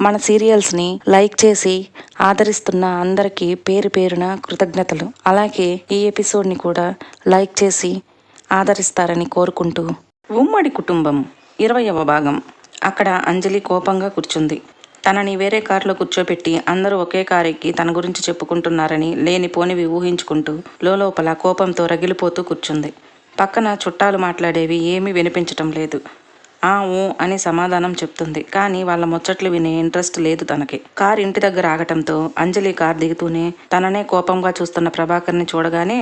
మన సీరియల్స్ని లైక్ చేసి ఆదరిస్తున్న అందరికీ పేరు పేరున కృతజ్ఞతలు. అలాగే ఈ ఎపిసోడ్ని కూడా లైక్ చేసి ఆదరిస్తారని కోరుకుంటూ, ఉమ్మడి కుటుంబం 20వ భాగం. అక్కడ అంజలి కోపంగా కూర్చుంది. తనని వేరే కారులో కూర్చోబెట్టి అందరూ ఒకే కారు ఎక్కి తన గురించి చెప్పుకుంటున్నారని లేనిపోనివి ఊహించుకుంటూ లోపల కోపంతో రగిలిపోతూ కూర్చుంది. పక్కన చుట్టాలు మాట్లాడేవి ఏమీ వినిపించటం లేదు. ఊ అని సమాధానం చెప్తుంది. కానీ వాళ్ళ ముచ్చట్లు వినే ఇంట్రెస్ట్ లేదు తనకి. కారు ఇంటి దగ్గర ఆగటంతో అంజలి కారు దిగుతూనే తననే కోపంగా చూస్తున్న ప్రభాకర్ని చూడగానే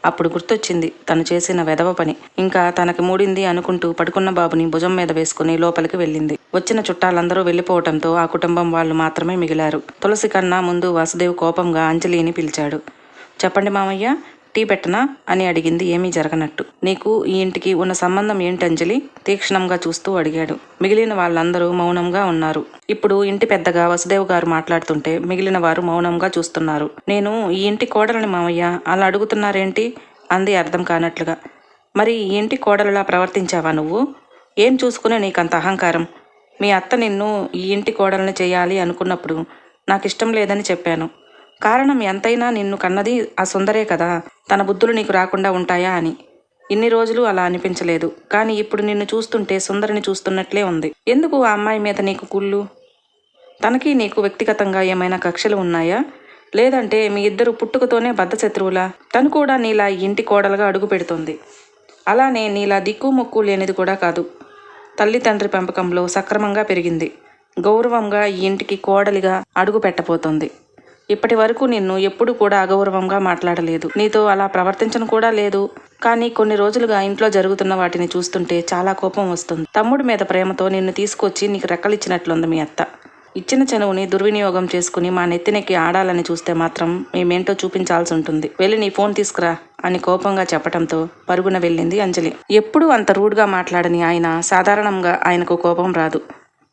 అప్పుడు గుర్తొచ్చింది తను చేసిన వెధవ పని. ఇంకా తనకి మూడింది అనుకుంటూ పడుకున్న బాబుని భుజం మీద వేసుకుని లోపలికి వెళ్ళింది. వచ్చిన చుట్టాలందరూ వెళ్ళిపోవటంతో ఆ కుటుంబం వాళ్ళు మాత్రమే మిగిలారు. తులసి కన్నా ముందు వాసుదేవ్ కోపంగా అంజలిని పిలిచాడు. చెప్పండి మామయ్య, టీ పెట్టనా అని అడిగింది ఏమీ జరగనట్టు. నీకు ఈ ఇంటికి ఉన్న సంబంధం ఏంటి అంజలి? తీక్షణంగా చూస్తూ అడిగాడు. మిగిలిన వాళ్ళందరూ మౌనంగా ఉన్నారు. ఇప్పుడు ఇంటి పెద్దగా వసుదేవ్ గారు మాట్లాడుతుంటే మిగిలిన వారు మౌనంగా చూస్తున్నారు. నేను ఈ ఇంటి కోడలని మామయ్య, అలా అడుగుతున్నారేంటి అంది అర్థం కానట్లుగా. మరి ఈ ఇంటి కోడలలా ప్రవర్తించావా నువ్వు? ఏం చూసుకునే నీకంత అహంకారం? మీ అత్త నిన్ను ఈ ఇంటి కోడల్ని చేయాలి అనుకున్నప్పుడు నాకు ఇష్టం లేదని చెప్పాను. కారణం ఎంతైనా నిన్ను కన్నది ఆ సుందరే కదా. తన బుద్ధులు నీకు రాకుండా ఉంటాయా అని. ఇన్ని రోజులు అలా అనిపించలేదు. కానీ ఇప్పుడు నిన్ను చూస్తుంటే సుందరిని చూస్తున్నట్లే ఉంది. ఎందుకు ఆ అమ్మాయి మీద నీకు కుళ్ళు? తనకి నీకు వ్యక్తిగతంగా ఏమైనా కక్షలు ఉన్నాయా? లేదంటే మీ ఇద్దరు పుట్టుకతోనే బద్ధ శత్రువులా? తను కూడా నీలా ఈ ఇంటి కోడలుగా అడుగు పెడుతుంది. అలానే నీలా దిక్కు మొక్కు లేనిది కూడా కాదు. తల్లి తండ్రి పెంపకంలో సక్రమంగా పెరిగింది. గౌరవంగా ఈ ఇంటికి కోడలిగా అడుగు పెట్టబోతోంది. ఇప్పటి వరకు నిన్ను ఎప్పుడు కూడా అగౌరవంగా మాట్లాడలేదు. నీతో అలా ప్రవర్తించను కూడా లేదు. కానీ కొన్ని రోజులుగా ఇంట్లో జరుగుతున్న వాటిని చూస్తుంటే చాలా కోపం వస్తుంది. తమ్ముడి మీద ప్రేమతో నిన్ను తీసుకొచ్చి నీకు రెక్కలిచ్చినట్లుంది మీ అత్త. ఇచ్చిన చనువుని దుర్వినియోగం చేసుకుని మా నెత్తినెక్కి ఆడాలని చూస్తే మాత్రం మేమేంటో చూపించాల్సి ఉంటుంది. వెళ్ళి నీ ఫోన్ తీసుకురా అని కోపంగా చెప్పడంతో పరుగున వెళ్ళింది అంజలి. ఎప్పుడూ అంత రూడ్గా మాట్లాడని ఆయన సాధారణంగా ఆయనకు కోపం రాదు.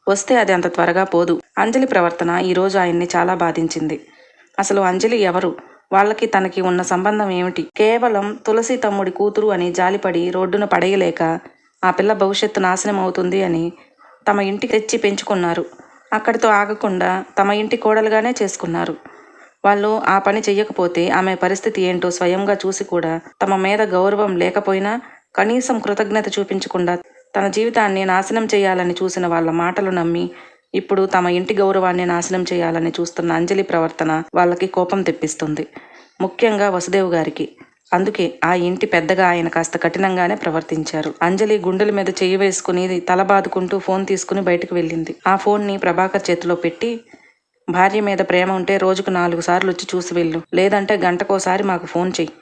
వస్తే అది అంత త్వరగా పోదు. అంజలి ప్రవర్తన ఈరోజు ఆయన్ని చాలా బాధించింది. అసలు అంజలి ఎవరు? వాళ్ళకి తనకి ఉన్న సంబంధం ఏమిటి? కేవలం తులసి తమ్ముడి కూతురు అని జాలిపడి రోడ్డున పడేయలేక ఆ పిల్ల భవిష్యత్తు నాశనం అవుతుంది అని తమ ఇంటికి తెచ్చి పెంచుకున్నారు. అక్కడితో ఆగకుండా తమ ఇంటి కోడలుగానే చేసుకున్నారు. వాళ్ళు ఆ పని చెయ్యకపోతే ఆమె పరిస్థితి ఏంటో స్వయంగా చూసి కూడా తమ మీద గౌరవం లేకపోయినా కనీసం కృతజ్ఞత చూపించకుండా తన జీవితాన్ని నాశనం చేయాలని చూసిన వాళ్ళ మాటలు నమ్మి ఇప్పుడు తమ ఇంటి గౌరవాన్ని నాశనం చేయాలని చూస్తున్న అంజలి ప్రవర్తన వాళ్ళకి కోపం తెప్పిస్తుంది. ముఖ్యంగా వసుదేవ్ గారికి. అందుకే ఆ ఇంటి పెద్దగా ఆయన కాస్త కఠినంగానే ప్రవర్తించారు. అంజలి గుండెల మీద చెయ్యి వేసుకుని తల బాదుకుంటూ ఫోన్ తీసుకుని బయటకు వెళ్ళింది. ఆ ఫోన్ని ప్రభాకర్ చేతిలో పెట్టి, భార్య మీద ప్రేమ ఉంటే రోజుకు 4 సార్లు వచ్చి చూసి వెళ్ళు, లేదంటే గంటకోసారి మాకు ఫోన్ చెయ్యి,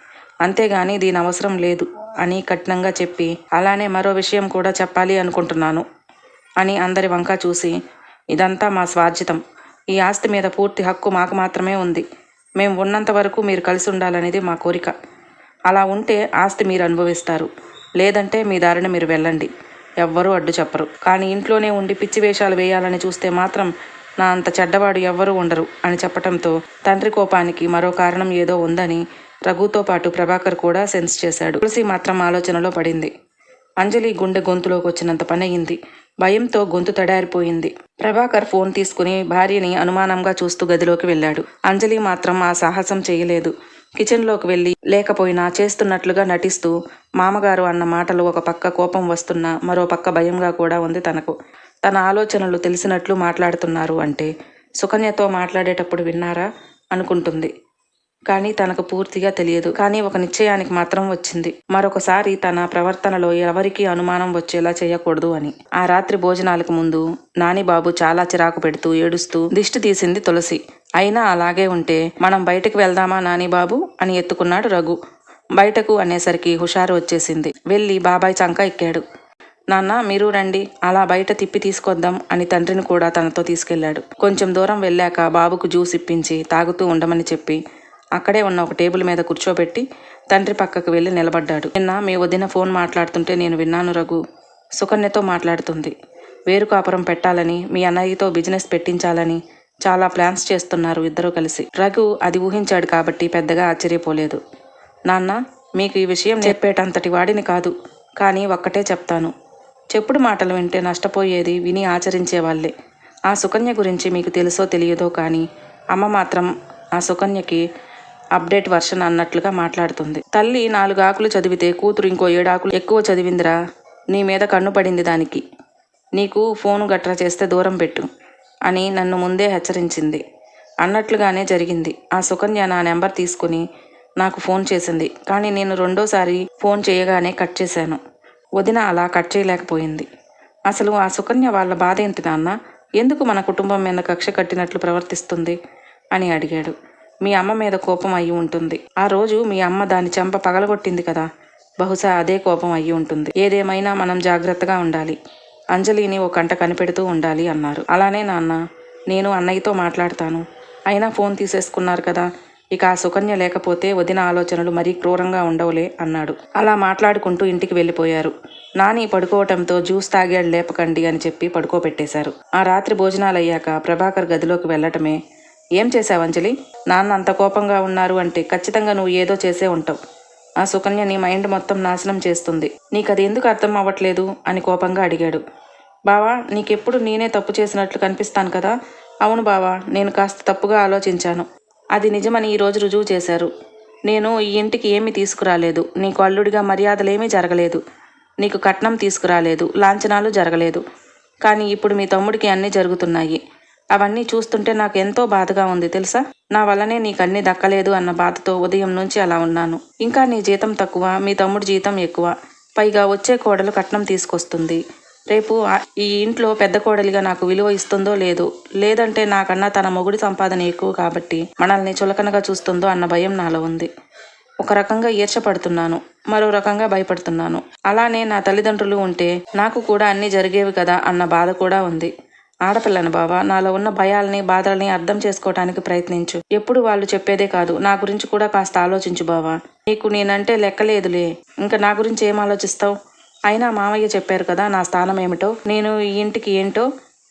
అంతేగాని దీని అవసరం లేదు అని కఠినంగా చెప్పి, అలానే మరో విషయం కూడా చెప్పాలి అనుకుంటున్నాను అని అందరి వంక చూసి, ఇదంతా మా స్వార్జితం. ఈ ఆస్తి మీద పూర్తి హక్కు మాకు మాత్రమే ఉంది. మేము ఉన్నంత వరకు మీరు కలిసి ఉండాలనేది మా కోరిక. అలా ఉంటే ఆస్తి మీరు అనుభవిస్తారు, లేదంటే మీ దారిన మీరు వెళ్ళండి. ఎవ్వరూ అడ్డు చెప్పరు. కానీ ఇంట్లోనే ఉండి పిచ్చి వేషాలు వేయాలని చూస్తే మాత్రం నా అంత చెడ్డవాడు ఎవ్వరూ ఉండరు అని చెప్పడంతో తండ్రి కోపానికి మరో కారణం ఏదో ఉందని రఘుతో పాటు ప్రభాకర్ కూడా సెన్స్ చేశాడు. తులసి మాత్రం ఆలోచనలో పడింది. అంజలి గుండె గొంతులోకి వచ్చినంత పనయింది. భయంతో గొంతు తడారిపోయింది. ప్రభాకర్ ఫోన్ తీసుకుని భార్యని అనుమానంగా చూస్తూ గదిలోకి వెళ్ళాడు. అంజలి మాత్రం ఆ సాహసం చేయలేదు. కిచెన్లోకి వెళ్ళి లేకపోయినా చేస్తున్నట్లుగా నటిస్తూ మామగారు అన్న మాటలు ఒక పక్క కోపం వస్తున్నా మరో పక్క భయంగా కూడా ఉంది తనకు. తన ఆలోచనలు తెలిసినట్లు మాట్లాడుతున్నారు అంటే సుకన్యతో మాట్లాడేటప్పుడు విన్నారా అనుకుంటుంది. కానీ తనకు పూర్తిగా తెలియదు. కానీ ఒక నిశ్చయానికి మాత్రం వచ్చింది. మరొకసారి తన ప్రవర్తనలో ఎవరికీ అనుమానం వచ్చేలా చేయకూడదు అని. ఆ రాత్రి భోజనాలకు ముందు నానిబాబు చాలా చిరాకు పెడుతూ ఏడుస్తూ దిష్టి తీసింది తులసి. అయినా అలాగే ఉంటే మనం బయటకు వెళ్దామా నానిబాబు అని ఎత్తుకున్నాడు రఘు. బయటకు అనేసరికి హుషారు వచ్చేసింది. వెళ్ళి బాబాయ్ చంక ఎక్కాడు. నాన్న మీరు రండి, అలా బయట తిప్పి తీసుకొద్దాం అని తండ్రిని కూడా తనతో తీసుకెళ్లాడు. కొంచెం దూరం వెళ్ళాక బాబుకు జ్యూస్ ఇప్పించి తాగుతూ ఉండమని చెప్పి అక్కడే ఉన్న ఒక టేబుల్ మీద కూర్చోబెట్టి తండ్రి పక్కకు వెళ్ళి నిలబడ్డాడు. నిన్న మీ వదిన ఫోన్ మాట్లాడుతుంటే నేను విన్నాను రఘు. సుకన్యతో మాట్లాడుతుంది. వేరు కాపురం పెట్టాలని, మీ అన్నయ్యతో బిజినెస్ పెట్టించాలని చాలా ప్లాన్స్ చేస్తున్నారు ఇద్దరూ కలిసి. రఘు అది ఊహించాడు కాబట్టి పెద్దగా ఆశ్చర్యపోలేదు. నాన్న, మీకు ఈ విషయం చెప్పేటంతటి వాడిని కాదు. కానీ ఒక్కటే చెప్తాను. చెప్పుడు మాటలు వింటే నష్టపోయేది విని ఆచరించేవాళ్లే. ఆ సుకన్య గురించి మీకు తెలుసో తెలియదో కానీ అమ్మ మాత్రం ఆ సుకన్యకి అప్డేట్ వర్షన్ అన్నట్లుగా మాట్లాడుతుంది. తల్లి 4 ఆకులు చదివితే కూతురు ఇంకో 7 ఆకులు ఎక్కువ చదివిందిరా. నీ మీద కన్ను పడింది దానికి. నీకు ఫోను గట్రా చేస్తే దూరం పెట్టు అని నన్ను ముందే హెచ్చరించింది. అన్నట్లుగానే జరిగింది. ఆ సుకన్య నా నెంబర్ తీసుకుని నాకు ఫోన్ చేసింది. కానీ నేను రెండోసారి ఫోన్ చేయగానే కట్ చేశాను. వదిన అలా కట్ చేయలేకపోయింది. అసలు ఆ సుకన్య వాళ్ళ బాధ ఏంటి నాన్న? ఎందుకు మన కుటుంబం మీద కక్ష కట్టినట్లు ప్రవర్తిస్తుంది అని అడిగాడు. మీ అమ్మ మీద కోపం అయ్యి ఉంటుంది. ఆ రోజు మీ అమ్మ దాని చెంప పగలగొట్టింది కదా, బహుశా అదే కోపం అయ్యి ఉంటుంది. ఏదేమైనా మనం జాగ్రత్తగా ఉండాలి. అంజలిని ఓ కంట కనిపెడుతూ ఉండాలి అన్నారు. అలానే నాన్న, నేను అన్నయ్యతో మాట్లాడతాను. అయినా ఫోన్ తీసేసుకున్నారు కదా, ఇక ఆ సుకన్య లేకపోతే వదిన ఆలోచనలు మరీ క్రూరంగా ఉండవులే అన్నాడు. అలా మాట్లాడుకుంటూ ఇంటికి వెళ్ళిపోయారు. నాని పడుకోవటంతో జ్యూస్ తాగాడు లేపకండి అని చెప్పి పడుకోబెట్టేశారు. ఆ రాత్రి భోజనాలయ్యాక ప్రభాకర్ గదిలోకి వెళ్ళటమే, ఏం చేశావు అంజలి? నాన్న అంత కోపంగా ఉన్నారు అంటే ఖచ్చితంగా నువ్వు ఏదో చేసే ఉంటావు. ఆ సుకన్య నీ మైండ్ మొత్తం నాశనం చేస్తుంది. నీకది ఎందుకు అర్థం అవ్వట్లేదు అని కోపంగా అడిగాడు. బావా, నీకెప్పుడు నేనే తప్పు చేసినట్లు కనిపిస్తాను కదా? అవును బావా, నేను కాస్త తప్పుగా ఆలోచించాను. అది నిజమని ఈరోజు రుజువు చేశారు. నేను ఈ ఇంటికి ఏమీ తీసుకురాలేదు. నీకు అల్లుడిగా మర్యాదలేమీ జరగలేదు. నీకు కట్నం తీసుకురాలేదు. లాంఛనాలు జరగలేదు. కానీ ఇప్పుడు మీ తమ్ముడికి అన్నీ జరుగుతున్నాయి. అవన్నీ చూస్తుంటే నాకు ఎంతో బాధగా ఉంది తెలుసా. నా వల్లనే నీకు అన్నీ దక్కలేదు అన్న బాధతో ఉదయం నుంచి అలా ఉన్నాను. ఇంకా నీ జీతం తక్కువ, మీ తమ్ముడి జీతం ఎక్కువ. పైగా వచ్చే కోడలు కట్నం తీసుకొస్తుంది. రేపు ఈ ఇంట్లో పెద్ద కోడలిగా నాకు విలువ ఇస్తుందో లేదో, లేదంటే నాకన్నా తన మొగుడి సంపాదన ఎక్కువ కాబట్టి మనల్ని చులకనగా చూస్తుందో అన్న భయం నాలో ఉంది. ఒక రకంగా ఈర్షపడుతున్నాను, మరో రకంగా భయపడుతున్నాను. అలానే నా తల్లిదండ్రులు ఉంటే నాకు కూడా అన్నీ జరిగేవి కదా అన్న బాధ కూడా ఉంది. ఆడపిల్లను బావా, నాలో ఉన్న భయాల్ని బాధల్ని అర్థం చేసుకోవటానికి ప్రయత్నించు. ఎప్పుడు వాళ్ళు చెప్పేదే కాదు, నా గురించి కూడా కాస్త ఆలోచించు బావా. నీకు నేనంటే లెక్కలేదులే, ఇంకా నా గురించి ఏం ఆలోచిస్తావు? అయినా మామయ్య చెప్పారు కదా నా స్థానం ఏమిటో, నేను ఈ ఇంటికి ఏంటో.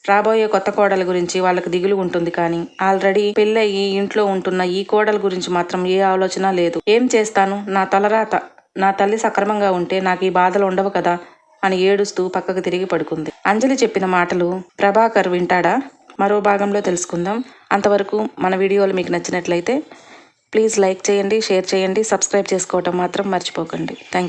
రాబోయే కొత్త కోడల గురించి వాళ్ళకి దిగులు ఉంటుంది, కానీ ఆల్రెడీ పెళ్ళయి ఇంట్లో ఉంటున్న ఈ కోడల గురించి మాత్రం ఏ ఆలోచన లేదు. ఏం చేస్తాను, నా తలరాత. నా తల్లి సక్రమంగా ఉంటే నాకు ఈ బాధలు ఉండవు కదా అని ఏడుస్తూ పక్కకు తిరిగి పడుకుంది. అంజలి చెప్పిన మాటలు ప్రభాకర్ వింటాడా? మరో భాగంలో తెలుసుకుందాం. అంతవరకు మన వీడియోలు మీకు నచ్చినట్లయితే ప్లీజ్ లైక్ చేయండి, షేర్ చేయండి, సబ్స్క్రైబ్ చేసుకోవటం మాత్రం మర్చిపోకండి. Thank you.